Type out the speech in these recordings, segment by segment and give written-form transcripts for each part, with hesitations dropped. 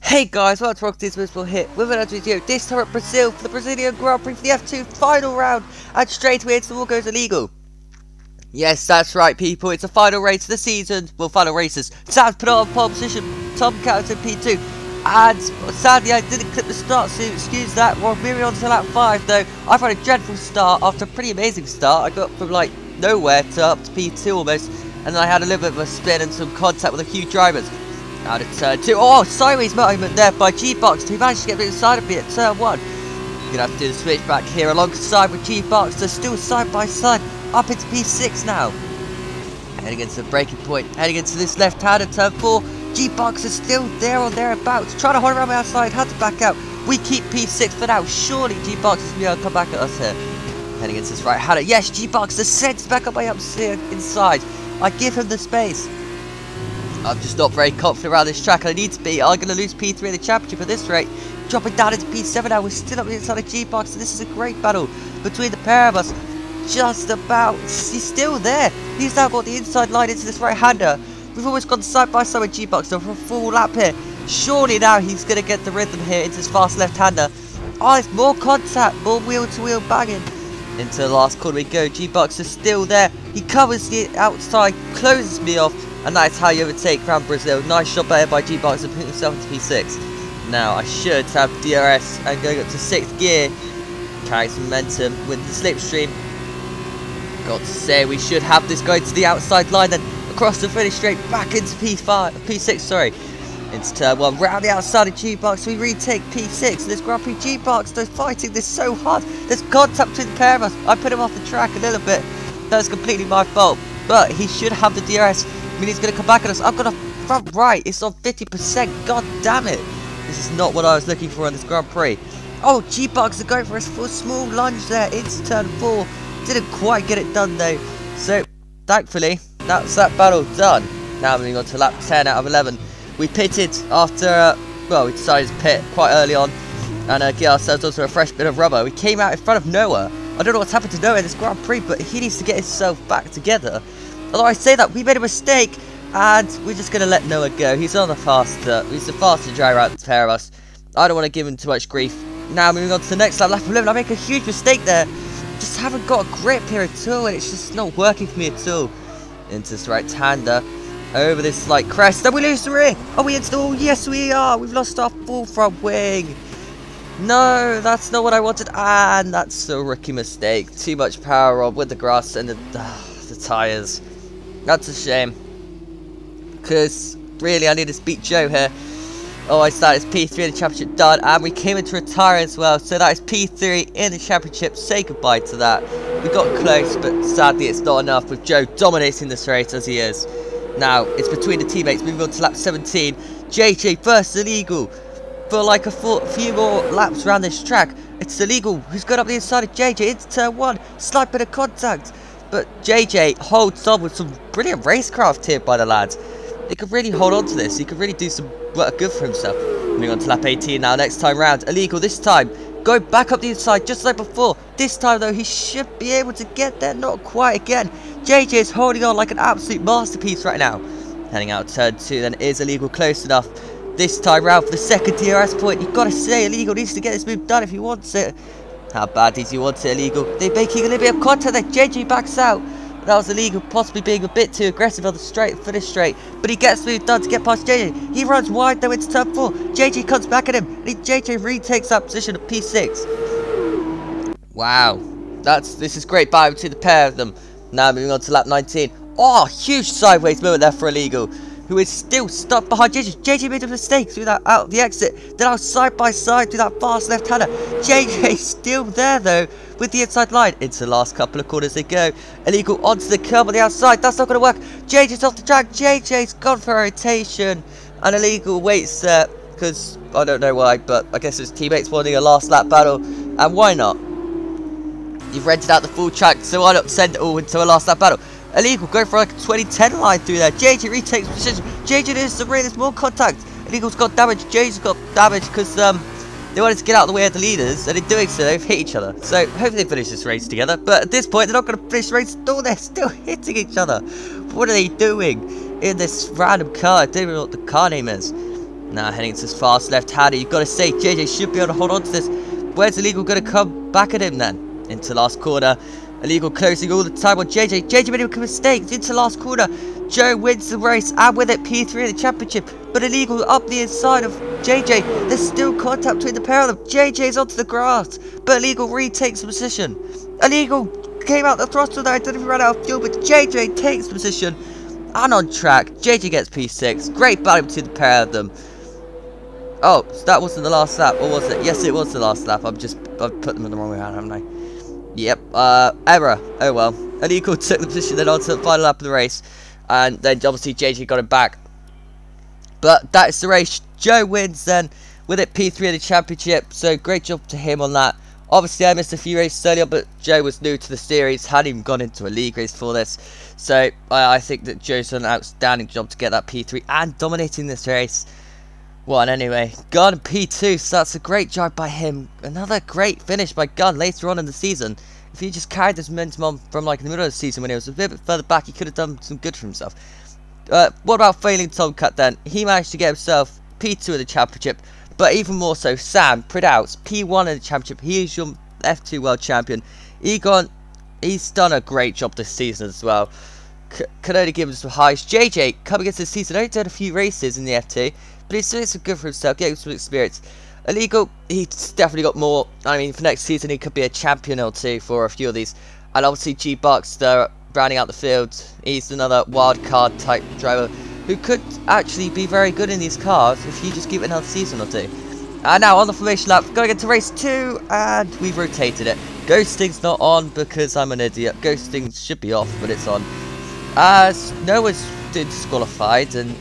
Hey guys, welcome to Rocket's Whistle here with another video, this time at Brazil for the Brazilian Grand Prix for the F2 final round, and straight away into the wall goes illegal. Yes, that's right people, it's the final race of the season, well final races. Sam's put on pole position, Tom Counts in P2, and sadly I didn't clip the start so excuse that. We're moving on to lap 5 though. I've had a dreadful start after a pretty amazing start. I got from like nowhere to up to P2 almost, and then I had a little bit of a spin and some contact with a few drivers. Out at turn 2, oh, sideways moment there by G-Box, who managed to get a bit inside of me at turn 1. You're going to have to do the switch back here alongside with G-Box, they're still side by side, up into P6 now. Heading into the braking point, heading into this left hand at turn 4, G-Box is still there or thereabouts, trying to hold around my outside, had to back out. We keep P6 for now, surely G-Box is going to come back at us here. Heading into this right hander, yes, G-Box descends back up my inside, I give him the space. I'm just not very confident around this track, and I need to be. I'm going to lose P3 in the championship at this rate. Dropping down into P7 now, we're still up the inside of G-Box, and this is a great battle between the pair of us. Just about, he's still there. He's now got the inside line into this right-hander. We've almost gone side by side with G-Box for a full lap here. Surely now he's going to get the rhythm here into his fast left-hander. Oh, it's more contact, more wheel-to-wheel banging. Into the last corner we go, G-Box is still there. He covers the outside, closes me off. And that's how you overtake around Brazil. Nice shot there by G-Box and putting himself into P6. Now I should have DRS and going up to 6th gear. Carry some momentum with the slipstream. Got to say we should have this going to the outside line, then across the finish straight back into P6 sorry. Into turn 1, round the outside of G-Box, we retake P6. This Grand Prix G-Box, they're fighting this so hard. There's contact between the pair of us. I put him off the track a little bit. That's completely my fault. But he should have the DRS. I mean, he's going to come back at us. I've got a front right. It's on 50%. God damn it. This is not what I was looking for on this Grand Prix. Oh, G-Box are going for a small lunge there into turn 4. Didn't quite get it done though. So, thankfully, that's that battle done. Now moving on to lap 10 out of 11. We pitted after, well, we decided to pit quite early on and get ourselves onto a fresh bit of rubber. We came out in front of Noah. I don't know what's happened to Noah in this Grand Prix, but he needs to get himself back together. Although I say that, we made a mistake, and we're just going to let Noah go. He's on the faster, he's the faster driver out of the pair of us. I don't want to give him too much grief. Now moving on to the next lap, lap 11, I make a huge mistake there. Just haven't got a grip here at all, and it's just not working for me at all. Into this right-hander, over this slight crest, and we lose the ring. Are we into the wall? Yes we are, we've lost our full front wing. No, that's not what I wanted, and that's a rookie mistake. Too much power on with the grass and the tyres. That's a shame, because really I needed to beat Joe here. Oh, I started as P3 in the championship done, and we came into retire as well, so that is P3 in the championship. Say goodbye to that. We got close, but sadly it's not enough with Joe dominating this race as he is. Now it's between the teammates. Moving on to lap 17, JJ versus Illegal for like a few more laps around this track. It's Illegal who's got up the inside of JJ into turn 1, slight bit of contact. But JJ holds on with some brilliant racecraft here by the lads. He could really hold on to this. He could really do some work good for himself. Moving on to lap 18 now. Next time round, Illegal this time. Go back up the inside just like before. This time though, he should be able to get there. Not quite again. JJ is holding on like an absolute masterpiece right now. Heading out turn 2 then. Is Illegal close enough? This time round for the second DRS point. You've got to say Illegal needs to get this move done if he wants it. How bad did you want it, Illegal? They're making a little bit of contact there. JJ backs out. That was Illegal, possibly being a bit too aggressive on the finish straight. But he gets moved done to get past JJ. He runs wide though into turn 4. JJ comes back at him. And JJ retakes that position of P6. Wow. This is great battle between the pair of them. Now moving on to lap 19. Oh, huge sideways moment there for Illegal, who is still stuck behind JJ. JJ made a mistake through that out the exit. Then I was side by side through that fast left-hander. JJ still there though with the inside line. Into the last couple of corners they go. Illegal onto the curb on the outside. That's not going to work. JJ's off the track. JJ's gone for a rotation. And Illegal waits there because I don't know why, but I guess his teammates wanting a last lap battle. And why not? You've rented out the full track, so why not send it all into a last lap battle? Illegal go for like a 2010 line through there. JJ retakes position. JJ is the rear. There's more contact. Illegal's got damage. JJ's got damage because they wanted to get out of the way of the leaders, and in doing so, they've hit each other. So hopefully they finish this race together. But at this point, they're not going to finish the race at all. They're still hitting each other. What are they doing in this random car? I don't even know what the car name is. Now heading to his fast left-hander. You've got to say, JJ should be able to hold on to this. Where's Illegal going to come back at him then? Into last corner. Illegal closing all the time on JJ. JJ made a mistake. Into last corner. Joe wins the race, and with it, P3 in the championship. But Illegal up the inside of JJ. There's still contact between the pair of them. JJ's onto the grass, but Illegal retakes the position. Illegal came out the throttle there, didn't even run out of fuel, but JJ takes the position. And on track, JJ gets P6. Great battle between the pair of them. Oh, so that wasn't the last lap, or was it? Yes, it was the last lap. I've put them in the wrong way around, haven't I? Yep, error. Oh well. Illegal took the position then on to the final lap of the race. And then obviously JJ got him back. But that is the race. Joe wins then. With it, P3 in the championship. So great job to him on that. Obviously I missed a few races earlier, but Joe was new to the series. Hadn't even gone into a league race for this. So I think that Joe's done an outstanding job to get that P3 and dominating this race. Well, anyway, Gunn P2. So that's a great job by him. Another great finish by Gunn later on in the season. If he just carried this momentum on from like in the middle of the season when he was a bit further back, he could have done some good for himself. What about failing Tomcat then? He managed to get himself P2 in the championship, but even more so, Sam Pridouts, P1 in the championship. He is your F2 world champion. Egon, he's done a great job this season as well. Can only give him some highs. JJ, coming into the season, only done a few races in the F2, but he's doing some good for himself, getting some experience. Illegal, he's definitely got more. I mean, for next season, he could be a champion or two for a few of these. And obviously, G-Bucks, they're rounding out the field. He's another wild card type driver who could actually be very good in these cars if you just give it another season or two. And now on the formation lap, going into race 2, and we've rotated it. Ghosting's not on because I'm an idiot. Ghosting should be off, but it's on. As Noah's disqualified, and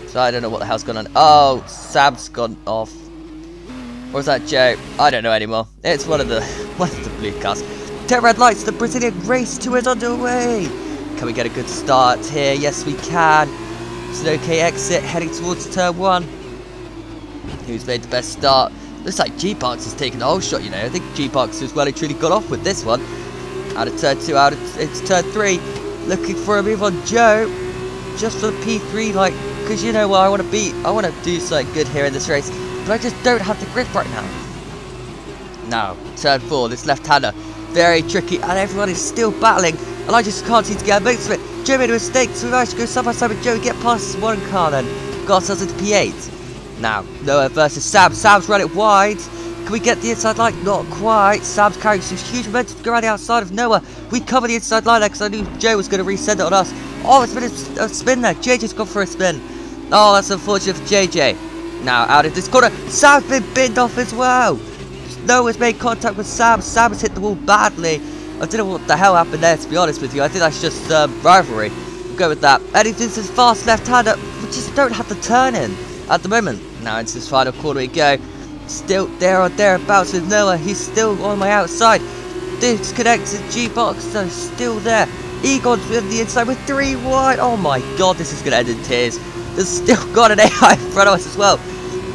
so I don't know what the hell's going on. Oh, Sam's gone off. Or is that Joe? I don't know anymore. It's one of the blue cars. 10 red lights, the Brazilian race 2 is underway. Can we get a good start here? Yes, we can. It's an okay exit, heading towards turn 1. Who's made the best start? Looks like G-Bucks has taken the whole shot, you know. I think G-Bucks has well and truly got off with this one. Out of turn 2, into turn 3. Looking for a move on Joe. Just for the P3, like, because you know what I want to beat. I want to do something good here in this race. But I just don't have the grip right now. Now, turn 4, this left-hander. Very tricky, and everyone is still battling. And I just can't seem to get a mix of it. Joe made a mistake, so we managed to go side by side with Joe. Get past one car then. Got ourselves into P8. Now, Noah versus Sam. Sam's run it wide. Can we get the inside line? Not quite. Sam's carrying some huge momentum to go around the outside of Noah. We cover the inside line there because I knew Joe was going to resend it on us. Oh, it's been a spin there. JJ's gone for a spin. Oh, that's unfortunate for JJ. Now, out of this corner, Sam's been binned off as well. Noah's made contact with Sam. Sam has hit the wall badly. I don't know what the hell happened there, to be honest with you. I think that's just rivalry. We'll go with that. And it is his fast left-hander. We just don't have the turn in at the moment. Now, into this final corner we go. Still there or thereabouts with Noah. He's still on my outside. Disconnected G-Box, so still there. Egon's with the inside with 3 wide. Oh my god, this is going to end in tears. There's still got an AI in front of us as well.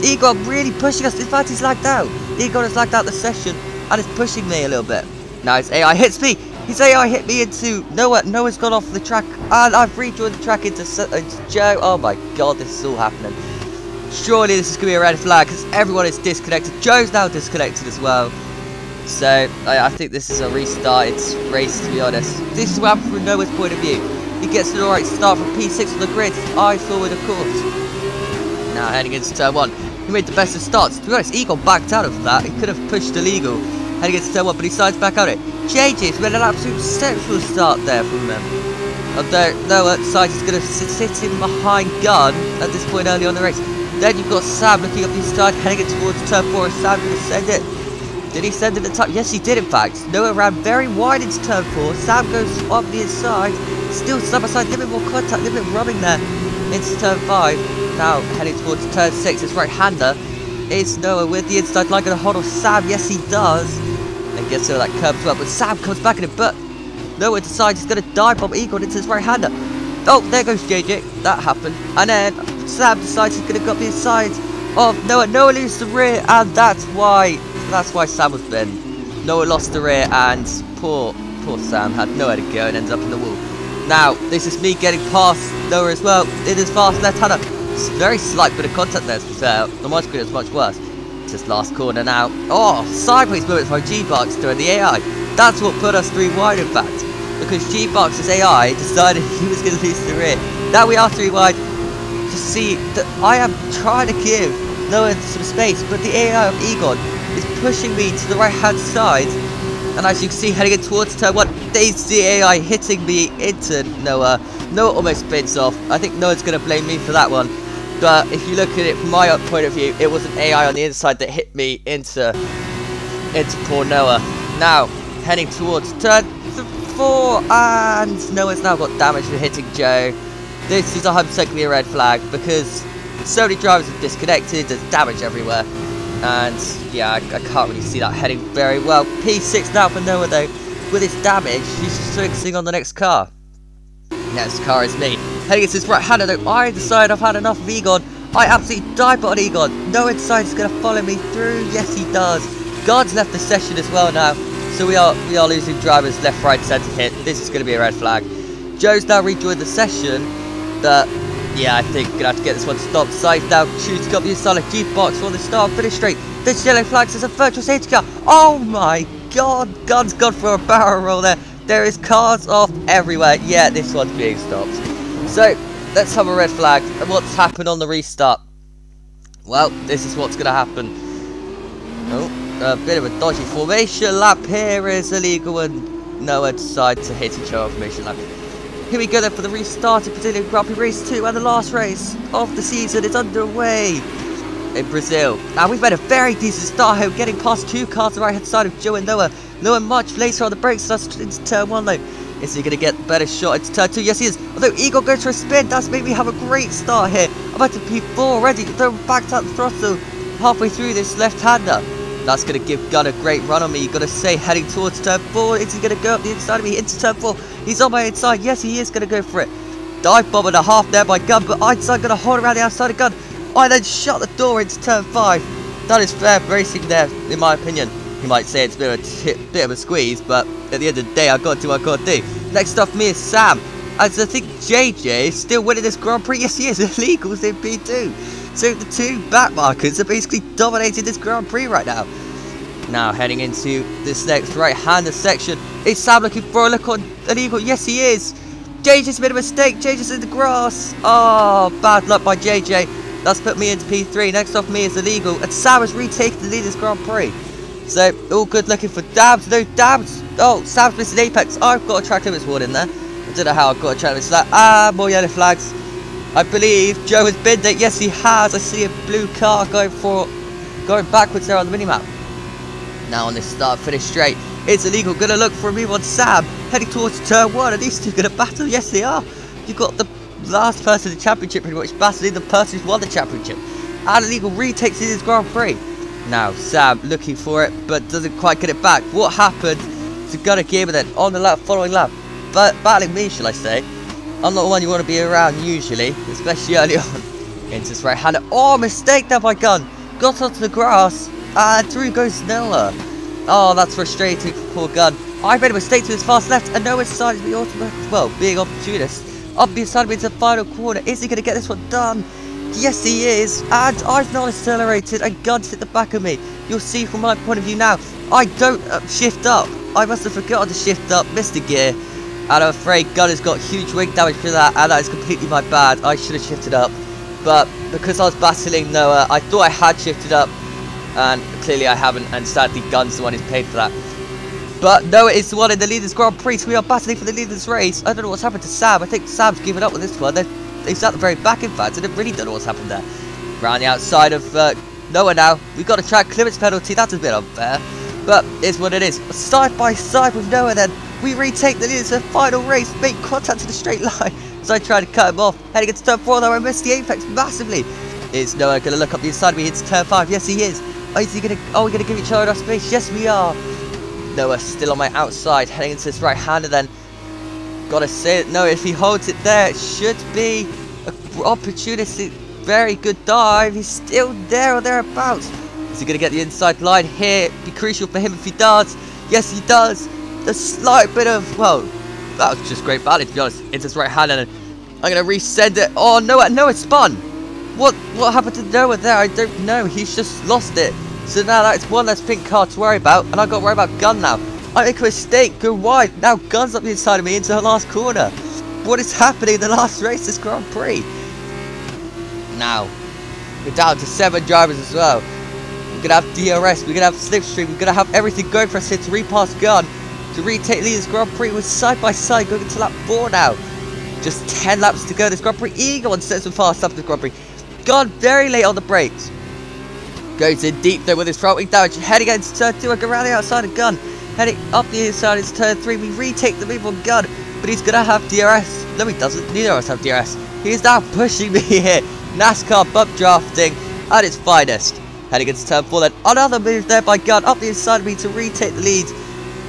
Egon really pushing us. In fact, he's lagged out. Egon has lagged out the session and is pushing me a little bit. Now his AI hits me. His AI hit me into Noah. Noah's gone off the track and I've rejoined the track into Joe. Oh my god, this is all happening. Surely this is going to be a red flag because everyone is disconnected. Joe's now disconnected as well. So I think this is a restarted race, to be honest. This is what happened from Noah's point of view. He gets an alright start from P6 on the grid. Eye forward, of course. Now heading into turn 1. He made the best of starts. To be honest, Egon backed out of that. He could have pushed illegal heading into turn 1, but he decides back out it. JJ's made an absolute exceptional start there from him. Although Noah decides he's going to sit him behind Gunn at this point early on the race. Then you've got Sam looking up the inside, heading it towards turn 4. Is Sam going to send it? Did he send it at the time? Yes, he did, in fact. Noah ran very wide into turn 4. Sam goes up the inside. Still side by side, a little bit more contact, a little bit rubbing there into turn 5. Now heading towards turn 6. His right-hander is Noah with the inside line. Going to hold off Sam. Yes, he does. And gets over that curb as well. But Sam comes back in it. But Noah decides he's going to dive bomb Egon into his right-hander. Oh, there goes JJ. That happened. And then Sam decides he's going to go up the inside of Noah. Noah loses the rear, and that's why Sam was binned. Noah lost the rear, and poor Sam had nowhere to go and ends up in the wall. Now, this is me getting past Noah as well. It is fast left-hander. very slight bit of contact there, to be fair. On my screen it's much worse. Just last corner now. Oh, sideways movement from G-Box doing the AI. That's what put us 3 wide, in fact. Because G-Box's AI decided he was going to lose the rear. Now we are 3 wide. Just see that I am trying to give Noah some space, but the AI of Egon is pushing me to the right-hand side. And as you can see, heading in towards turn 1, there's the AI hitting me into Noah. Noah almost spins off. I think Noah's going to blame me for that one. But if you look at it from my point of view, it was an AI on the inside that hit me into poor Noah. Now, heading towards turn 4, and Noah's now got damage for hitting Joe. This is 100% a red flag, because so many drivers have disconnected, there's damage everywhere. And, yeah, I can't really see that heading very well. P6 now for Noah, though. With his damage, he's just focusing on the next car. Next car is me. Heading into his right-hander, though, I decide I've had enough of Egon. I absolutely dive on Egon. Noah decides he's going to follow me through. Yes, he does. God's left the session as well now. So we are losing drivers left, right, centre hit. This is going to be a red flag. Joe's now rejoined the session. But, yeah, I think we're going to have to get this one stopped. Side now shooting up the inside of G-Box for the start. Finish straight. This yellow flag says a virtual safety car. Oh my god. God's gone for a barrel roll there. There is cars off everywhere. Yeah, this one's being stopped. So, let's have a red flag. And what's happened on the restart? Well, this is what's going to happen. Oh, a bit of a dodgy formation lap here is illegal, and Noah decides to hit each other formation lap. Here we go then for the restarted Brazilian Grand Prix Race 2, and the last race of the season is underway in Brazil. Now we've made a very decent start here, getting past 2 cars on the right hand side of Joe and Noah. Noah much later on the brakes, so that's into turn 1 though. Is he going to get a better shot into turn 2? Yes he is. Although Egon goes for a spin, that's made me have a great start here. I'm about to P4 already, though backed out the throttle halfway through this left-hander. That's going to give Gunn a great run on me. You've got to say, heading towards turn 4. Is he going to go up the inside of me into turn 4? He's on my inside. Yes, he is going to go for it. Dive bomb and a half there by Gunn, but I'm going to hold around the outside of Gunn. I then shut the door into turn 5. That is fair racing there, in my opinion. You might say it's a bit of a squeeze, but at the end of the day, I've got to do what I've got to do. Next up for me is Sam. As I think JJ is still winning this Grand Prix. Yes, he is. Illegals in P2. So the 2 back markers are basically dominating this Grand Prix right now. Now heading into this next right-hander section. Is Sam looking for a look on illegal? Yes, he is. JJ's made a mistake. JJ's in the grass. Oh, bad luck by JJ. That's put me into P3. Next off me is illegal. And Sam has retaken the lead of this Grand Prix. So, all good looking for Dabs. No, Dabs. Oh, Sam's missing Apex. I've got a track limits warning there. I don't know how I've got a track limits for that. Ah, more yellow flags. I believe Joe has binned it. Yes, he has. I see a blue car going backwards there on the minimap. Now on this start finish straight, it's illegal. Gonna look for a move on Sam. Heading towards turn 1. Are these two gonna battle? Yes, they are. You've got the last person in the championship pretty much battling the person who's won the championship. And illegal retakes his Grand Prix. Now Sam looking for it, but doesn't quite get it back. What happened to Gunnar Gamer then on the lap, following lap? But battling me, shall I say. I'm not the one you want to be around usually, especially early on. Into his right hander. Oh, mistake there by Gunn. Got onto the grass, and through goes Noah. Oh, that's frustrating for poor Gunn. I made a mistake to his fast left, and Noah decided to be being opportunist. Up beside me into the final corner. Is he going to get this one done? Yes, he is. And I've not accelerated, and Gunn's hit the back of me. You'll see from my point of view now, I don't shift up. I must have forgotten to shift up, missed a gear. And I'm afraid Gunn has got huge wing damage for that, and that is completely my bad. I should have shifted up. But because I was battling Noah, I thought I had shifted up, and clearly I haven't, and sadly Gunn's the one who's paid for that. But Noah is the one in the leaders Grand Prix, so we are battling for the leaders race. I don't know what's happened to Sam. I think Sam's given up with this one. He's at the very back, in fact. I really don't know what's happened there. Around the outside of Noah now. We've got a track clearance penalty. That's a bit unfair, but it's what it is. Side by side with Noah then. We retake the leaders for the final race. Make contact in the straight line. So I tried to cut him off. Heading into turn 4 though, I missed the apex massively. Is Noah going to look up the inside of me into turn 5? Yes, he is. Oh, is he going to... Oh, we're going to give each other enough space? Yes, we are. Noah still on my outside. Heading into this right-hander then. Gotta say it. No, if he holds it there, it should be an opportunity. Very good dive. He's still there or thereabouts. Is he going to get the inside line here? It'd be crucial for him if he does. Yes, he does. A slight bit of... Well, that was just great batting, to be honest. Into this right-hander. And I'm going to resend it. Oh, Noah spun. What happened to Noah there? I don't know. He's just lost it. So now that's one less pink car to worry about, and I've got to worry about Gun now. I make a mistake, go wide. Now Gun's up the inside of me into the last corner. What is happening in the last race this Grand Prix? Now, we're down to 7 drivers as well. We're going to have DRS, we're going to have Slipstream, we're going to have everything going for us here to repass Gun, to retake lead this Grand Prix. We're side by side going into lap 4 now. Just 10 laps to go this Grand Prix. Egon sets some fast up this Grand Prix. Gun very late on the brakes. Goes in deep though with his front wing damage. Heading against turn 2, I go around the outside of Gun. Heading up the inside into turn 3, we retake the move on Gun. But he's going to have DRS. No, he doesn't. Neither of us have DRS. He's now pushing me here. NASCAR bump drafting at its finest. Heading into turn 4 then. Another move there by Gun up the inside of me to retake the lead.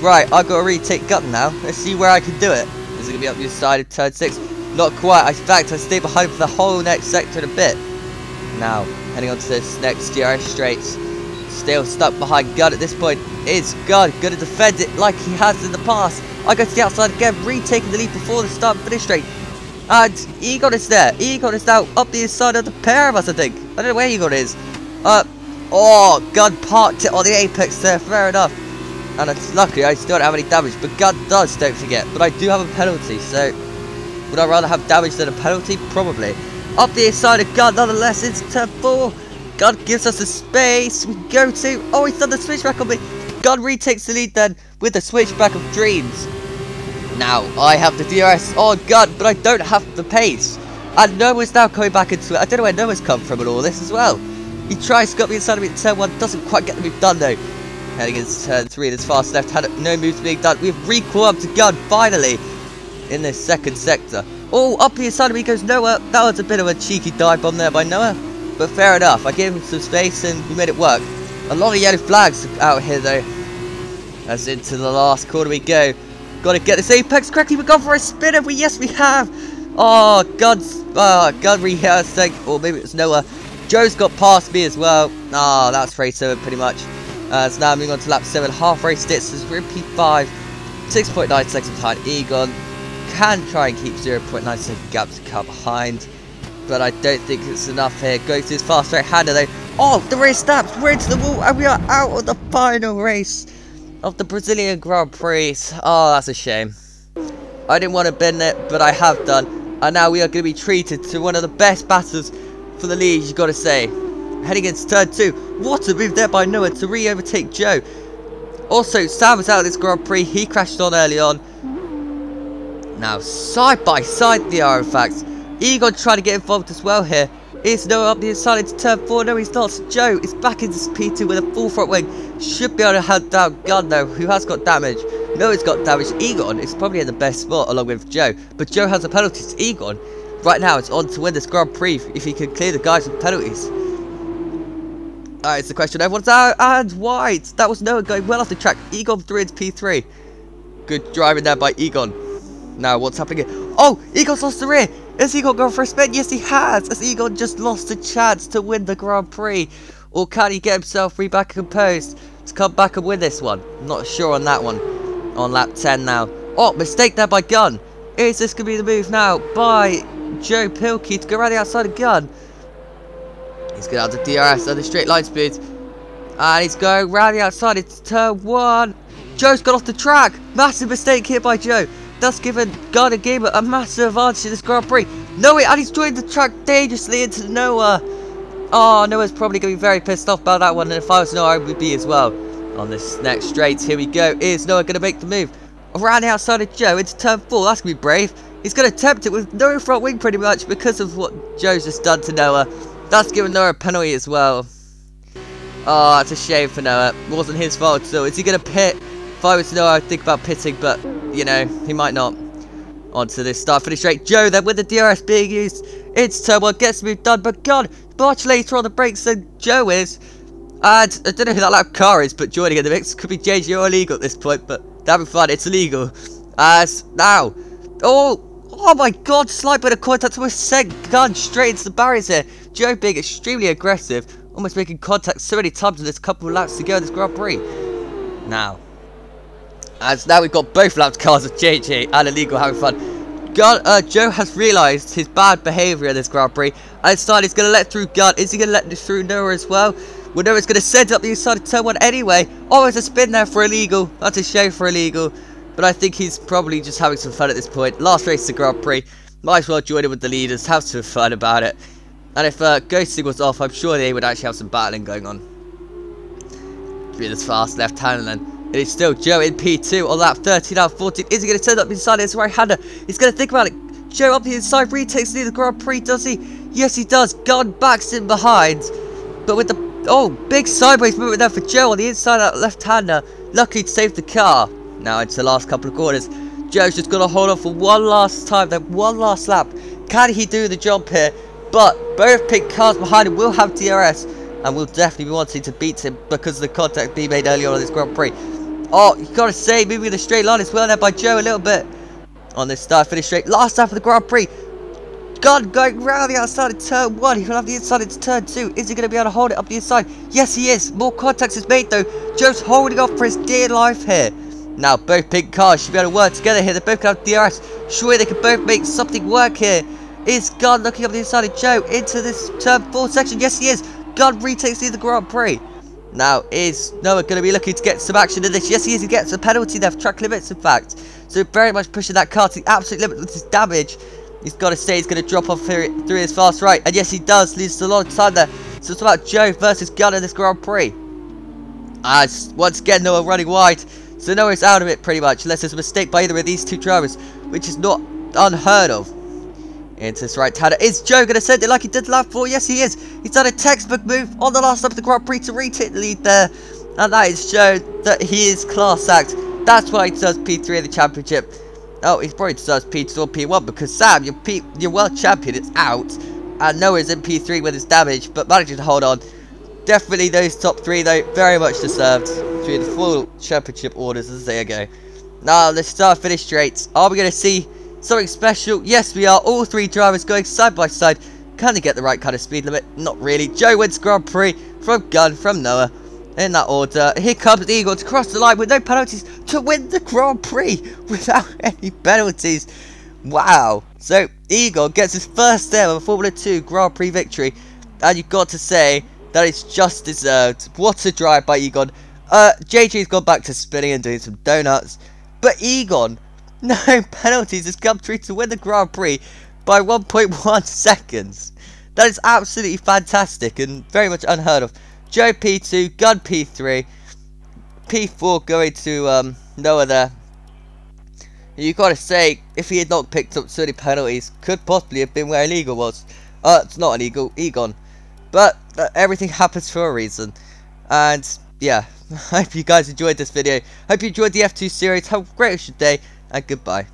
Right, I've got to retake Gun now. Let's see where I can do it. Is it going to be up the inside of turn 6? Not quite. In fact, I stay behind him for the whole next sector in a bit. Now, heading on to this next DRS straights. Still stuck behind Gun at this point. Is Gun going to defend it like he has in the past? I go to the outside again, retaking the lead before the start and finish straight. And Egon is there. Egon is now up the inside of the pair of us, I think. I don't know where Egon is. Oh, Gun parked it on the apex there, fair enough. And it's luckily I still don't have any damage, but Gun does, don't forget. But I do have a penalty, so would I rather have damage than a penalty? Probably. Up the inside of Gun, nonetheless, into turn 4. Gun gives us a space. We go to. Oh, he's done the switchback on me. Gun retakes the lead then with the switchback of dreams. Now, I have the DRS on Gun, but I don't have the pace. And Noah's now coming back into it. I don't know where Noah's come from and all this as well. He tries to got me inside of me in turn 1, doesn't quite get the move done though. Heading into turn 3, this fast left hand, no moves being done. We've recall up to Gun finally in this second sector. Oh, up the inside of me goes Noah. That was a bit of a cheeky dive bomb there by Noah. But fair enough, I gave him some space and we made it work. A lot of yellow flags out here though. As into the last corner we go. Got to get this apex correctly. We've gone for a spinner. Yes, we have. Oh, Gun rehearsing. Or maybe it was Noah. Joe's got past me as well. Oh, that's race 7 pretty much. So now moving on to lap 7. Half race distances. We're in P5. 6.9 seconds behind Egon. Can try and keep 0.9 second gap to come behind. But I don't think it's enough here. Goes to his fast right hander though. Oh, the race stops. We're into the wall and we are out of the final race of the Brazilian Grand Prix. Oh, that's a shame. I didn't want to bend it, but I have done. And now we are going to be treated to one of the best battles for the lead, you got to say. Heading into turn 2. What a move there by Noah to re-overtake Joe. Also, Sam was out of this Grand Prix. He crashed on early on. Now, side by side they are, in fact. Egon trying to get involved as well here. Is Noah up the inside into turn 4? No, he's not. Joe is back into P2 with a full front wing. Should be able to hunt down Gun though, who has got damage. Noah's got damage. Egon is probably in the best spot along with Joe. But Joe has a penalty to Egon. Right now, it's on to win this Grand Prix if he can clear the guys with penalties. Alright, it's the question. Everyone's out and wide. That was Noah going well off the track. Egon through into P3. Good driving there by Egon. Now, what's happening here? Oh, Egon's lost the rear. Has Egon gone for a spin? Yes, he has. Has Egon just lost a chance to win the Grand Prix? Or can he get himself back composed to come back and win this one? I'm not sure on that one. On lap 10 now. Oh, mistake there by Gun. Is this going to be the move now by Joe Pilkey to go around the outside of Gun? He's going out to DRS under straight line speed. And he's going around the outside. It's turn 1. Joe's got off the track. Massive mistake here by Joe. That's given Gun and Gamer a massive advantage in this Grand Prix. Noah, and he's joined the track dangerously into Noah. Oh, Noah's probably going to be very pissed off about that one. And if I was Noah, I would be as well. On this next straight, here we go. Is Noah going to make the move? Around the outside of Joe into turn 4. That's going to be brave. He's going to attempt it with no front wing pretty much because of what Joe's just done to Noah. That's given Noah a penalty as well. Oh, it's a shame for Noah. It wasn't his fault. So is he going to pit? If I was Noah, I'd think about pitting, but you know, he might not. Onto this start finish straight. Joe then with the DRS being used. It's turn 1, gets the move done, but God, much later on the brakes than Joe is. And I don't know who that lap car is, but joining in the mix could be JJ or illegal at this point, but that'd be fun, it's illegal. As now. Oh my God, slight bit of contact, almost sent Gun straight into the barriers here. Joe being extremely aggressive, almost making contact so many times in this couple of laps to go in this Grand Prix. Now. As now we've got both laps cars of JJ and illegal having fun. Joe has realised his bad behaviour in this Grand Prix, and decided he's going to let through Gunn. Is he going to let through Noah as well? Well, Noah's going to send up the inside of turn 1 anyway. Oh, there's a spin there for illegal. That's a shame for illegal. But I think he's probably just having some fun at this point. Last race of the Grand Prix. Might as well join in with the leaders, have some fun about it. And if Ghosting was off, I'm sure they would actually have some battling going on. Through this fast left-hander then. It is still Joe in P2 on lap 13 out of 14. Is he going to turn up inside his right-hander? He's going to think about it. Joe up the inside, retakes the Grand Prix, does he? Yes, he does. Gunn backs in behind. But with the... Oh, big sideways movement there for Joe on the inside of that left-hander. Luckily to save the car. Now into the last couple of corners. Joe's just going to hold on for one last time, then one last lap. Can he do the jump here? But both pink cars behind him will have DRS. And will definitely be wanting to beat him because of the contact being made earlier on in this Grand Prix. Oh, you gotta say, moving in the straight line as well there by Joe a little bit. On this start finish straight. Last lap of the Grand Prix. Gunn going round the outside of turn 1. He will have the inside into turn 2. Is he going to be able to hold it up the inside? Yes, he is. More contacts is made though. Joe's holding off for his dear life here. Now, both pink cars should be able to work together here. They both can have DRS. Surely they can both make something work here. Is Gunn looking up the inside of Joe into this turn 4 section? Yes, he is. Gunn retakes the Grand Prix. Now, is Noah going to be looking to get some action in this? Yes, he is. He gets a penalty there for track limits, in fact. So, very much pushing that car to the absolute limit with his damage. He's got to say he's going to drop off through his fast right. And yes, he does. Loses a lot of time there. So, it's about Joe versus Gunn in this Grand Prix. As, once again, Noah running wide. So, Noah's out of it, pretty much. Unless there's a mistake by either of these two drivers. Which is not unheard of. Into this right-hander. Is Joe going to send it like he did lap 4? Yes, he is. He's done a textbook move on the last lap of the Grand Prix to retake the lead there. And that is shown that he is class act. That's why he does P3 in the championship. Oh, he probably does P2 or P1 because Sam, your world champion, is out. And Noah's in P3 with his damage, but managing to hold on. Definitely those top 3, though, very much deserved. Through the full championship orders, as they go. Now, let's start finish straight. Are we going to see something special? Yes, we are. All 3 drivers going side by side. Can they get the right kind of speed limit? Not really. Joe wins Grand Prix from Gunn, from Noah. In that order. Here comes Eagle to cross the line with no penalties to win the Grand Prix without any penalties. Wow. So, Eagle gets his first ever Formula 2 Grand Prix victory. And you've got to say that it's just deserved. What a drive by Egon. JG's gone back to spinning and doing some donuts. But Egon, no penalties, has come through to win the Grand Prix by 1.1 seconds. That is absolutely fantastic and very much unheard of. Joe P2, Gunn P3, P4 going to Noah there. You got to say, if he had not picked up so many penalties, could possibly have been where illegal was. It's not illegal, Egon. But everything happens for a reason. And yeah, I hope you guys enjoyed this video. Hope you enjoyed the F2 series. Have a great day and goodbye.